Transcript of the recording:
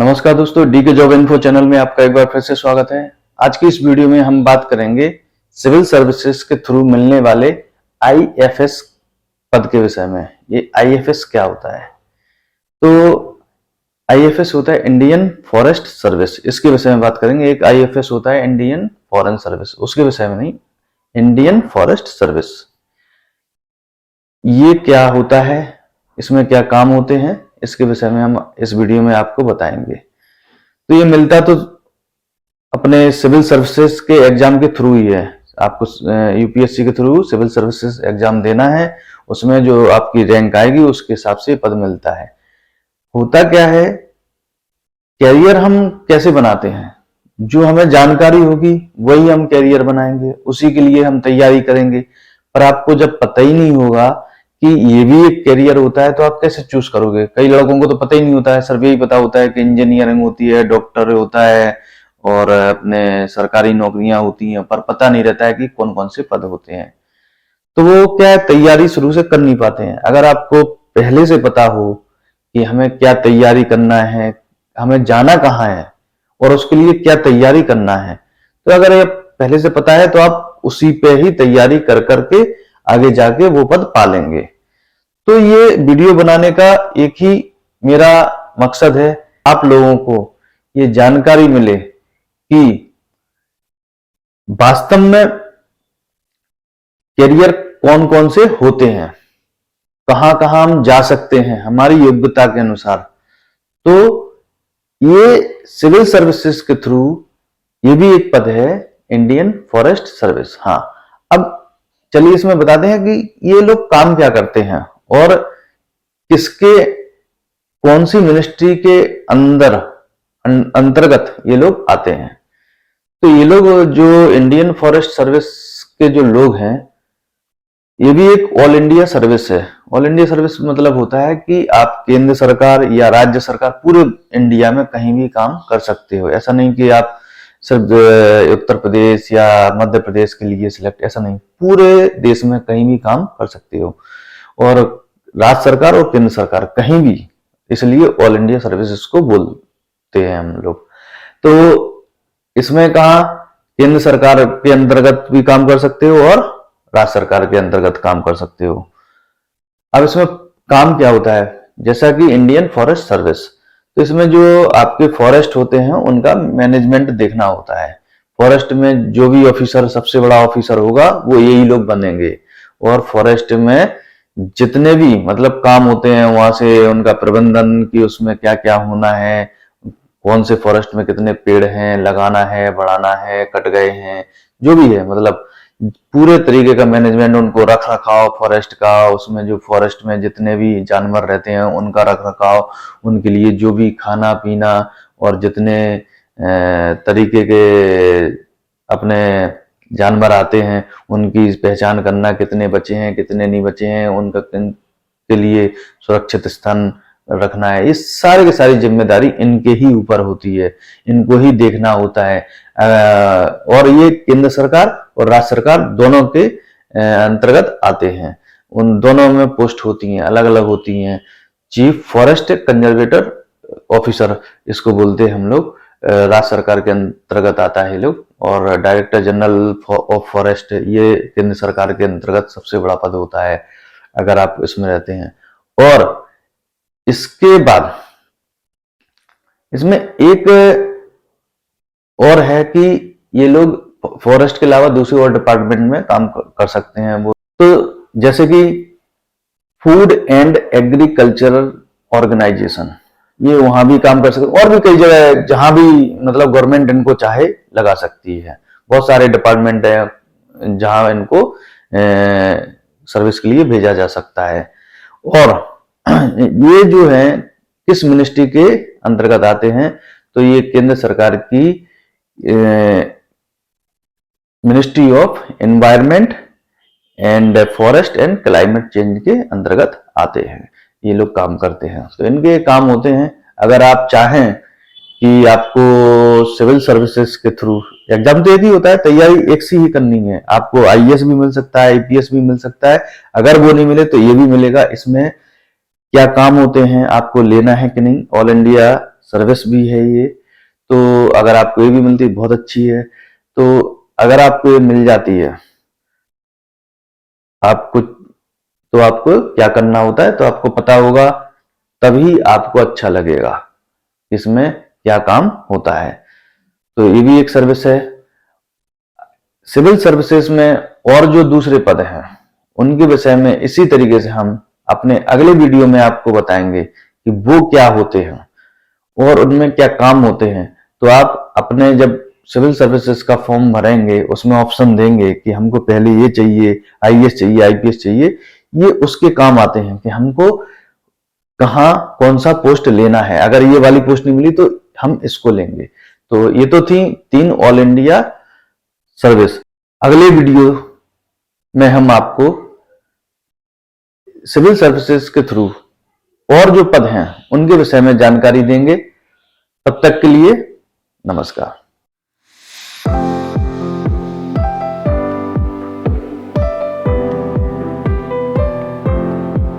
नमस्कार दोस्तों, डी के जॉब इन्फो चैनल में आपका एक बार फिर से स्वागत है। आज की इस वीडियो में हम बात करेंगे सिविल सर्विसेज के थ्रू मिलने वाले आईएफएस पद के विषय में। ये आईएफएस क्या होता है? तो आईएफएस होता है इंडियन फॉरेस्ट सर्विस, इसके विषय में बात करेंगे। एक आईएफएस होता है इंडियन फॉरेन सर्विस, उसके विषय में नहीं, इंडियन फॉरेस्ट सर्विस। ये क्या होता है, इसमें क्या काम होते हैं, इसके विषय में हम इस वीडियो में आपको बताएंगे। तो ये मिलता तो अपने सिविल सर्विसेज के एग्जाम के थ्रू ही है। आपको यूपीएससी के थ्रू सिविल सर्विसेज एग्जाम देना है, उसमें जो आपकी रैंक आएगी उसके हिसाब से पद मिलता है। होता क्या है, कैरियर हम कैसे बनाते हैं, जो हमें जानकारी होगी वही हम कैरियर बनाएंगे, उसी के लिए हम तैयारी करेंगे। पर आपको जब पता ही नहीं होगा कि ये भी एक कैरियर होता है तो आप कैसे चूज करोगे? कई लड़कों को तो पता ही नहीं होता है, सिर्फ यही पता होता है कि इंजीनियरिंग होती है, डॉक्टर होता है और अपने सरकारी नौकरियां होती हैं, पर पता नहीं रहता है कि कौन कौन से पद होते हैं। तो वो क्या है, तैयारी शुरू से कर नहीं पाते हैं। अगर आपको पहले से पता हो कि हमें क्या तैयारी करना है, हमें जाना कहाँ है और उसके लिए क्या तैयारी करना है, तो अगर ये पहले से पता है तो आप उसी पे ही तैयारी कर करके आगे जाके वो पद पा लेंगे। तो ये वीडियो बनाने का एक ही मेरा मकसद है, आप लोगों को ये जानकारी मिले कि वास्तव में कैरियर कौन कौन से होते हैं, कहां कहां हम जा सकते हैं हमारी योग्यता के अनुसार। तो ये सिविल सर्विसेज के थ्रू ये भी एक पद है, इंडियन फॉरेस्ट सर्विस। हाँ, अब चलिए इसमें बताते हैं कि ये लोग काम क्या करते हैं और किसके कौन सी मिनिस्ट्री के अंतर्गत ये लोग आते हैं। तो ये लोग जो इंडियन फॉरेस्ट सर्विस के जो लोग हैं, ये भी एक ऑल इंडिया सर्विस है। ऑल इंडिया सर्विस मतलब होता है कि आप केंद्र सरकार या राज्य सरकार पूरे इंडिया में कहीं भी काम कर सकते हो। ऐसा नहीं कि आप सिर्फ उत्तर प्रदेश या मध्य प्रदेश के लिए सिलेक्ट, ऐसा नहीं, पूरे देश में कहीं भी काम कर सकते हो। और राज्य सरकार और केंद्र सरकार कहीं भी, इसलिए ऑल इंडिया सर्विसेज को बोलते हैं हम लोग। तो इसमें कहा केंद्र सरकार के अंतर्गत भी काम कर सकते हो और राज्य सरकार के अंतर्गत काम कर सकते हो। अब इसमें काम क्या होता है, जैसा कि इंडियन फॉरेस्ट सर्विस, तो इसमें जो आपके फॉरेस्ट होते हैं उनका मैनेजमेंट देखना होता है। फॉरेस्ट में जो भी ऑफिसर, सबसे बड़ा ऑफिसर होगा वो यही लोग बनेंगे। और फॉरेस्ट में जितने भी मतलब काम होते हैं, वहां से उनका प्रबंधन की उसमें क्या क्या होना है, कौन से फॉरेस्ट में कितने पेड़ हैं, लगाना है, बढ़ाना है, कट गए हैं, जो भी है, मतलब पूरे तरीके का मैनेजमेंट, उनको रख रखाव फॉरेस्ट का, उसमें जो फॉरेस्ट में जितने भी जानवर रहते हैं उनका रख रखाव, उनके लिए जो भी खाना पीना और जितने तरीके के अपने जानवर आते हैं उनकी पहचान करना, कितने बचे हैं कितने नहीं बचे हैं, उनका के लिए सुरक्षित स्थान रखना है। ये सारी की सारी जिम्मेदारी इनके ही ऊपर होती है, इनको ही देखना होता है। और ये केंद्र सरकार और राज्य सरकार दोनों के अंतर्गत आते हैं। उन दोनों में पोस्ट होती हैं, अलग अलग होती हैं। चीफ फॉरेस्ट कंजर्वेटर ऑफिसर इसको बोलते हैं हम लोग, राज्य सरकार के अंतर्गत आता है लोग। और डायरेक्टर जनरल ऑफ फॉरेस्ट, ये केंद्र सरकार के अंतर्गत सबसे बड़ा पद होता है अगर आप इसमें रहते हैं। और इसके बाद इसमें एक और है कि ये लोग फॉरेस्ट के अलावा दूसरे और डिपार्टमेंट में काम कर सकते हैं। वो तो जैसे कि फूड एंड एग्रीकल्चरल ऑर्गेनाइजेशन, ये वहां भी काम कर सकते हैं। और भी कई जगह जहां भी मतलब गवर्नमेंट इनको चाहे लगा सकती है। बहुत सारे डिपार्टमेंट है जहां इनको सर्विस के लिए भेजा जा सकता है। और ये जो है किस मिनिस्ट्री के अंतर्गत आते हैं, तो ये केंद्र सरकार की ministry of environment and forest and climate change के अंतर्गत आते हैं। ये लोग काम करते हैं, तो इनके काम होते हैं। अगर आप चाहें कि आपको सिविल सर्विसेज के थ्रू एग्जाम तो एक ही होता है, तैयारी एक सी ही करनी है। आपको आईएएस भी मिल सकता है, आईपीएस भी मिल सकता है, अगर वो नहीं मिले तो ये भी मिलेगा। इसमें क्या काम होते हैं, आपको लेना है कि नहीं, ऑल इंडिया सर्विस भी है ये। तो अगर आपको ये भी मिलती बहुत अच्छी है। तो अगर आपको ये मिल जाती है आपको, तो आपको क्या करना होता है, तो आपको पता होगा, तभी आपको अच्छा लगेगा इसमें क्या काम होता है। तो ये भी एक सर्विस है। सिविल सर्विसेज में और जो दूसरे पद हैं उनके विषय में इसी तरीके से हम अपने अगले वीडियो में आपको बताएंगे कि वो क्या होते हैं और उनमें क्या काम होते हैं। तो आप अपने जब सिविल सर्विसेज का फॉर्म भरेंगे उसमें ऑप्शन देंगे कि हमको पहले ये चाहिए, आईएएस चाहिए, आईपीएस चाहिए, ये उसके काम आते हैं कि हमको कहाँ कौन सा पोस्ट लेना है। अगर ये वाली पोस्ट नहीं मिली तो हम इसको लेंगे। तो ये तो थी 3 ऑल इंडिया सर्विस। अगले वीडियो में हम आपको सिविल सर्विसेज के थ्रू और जो पद हैं उनके विषय में जानकारी देंगे। तब तक के लिए नमस्कार।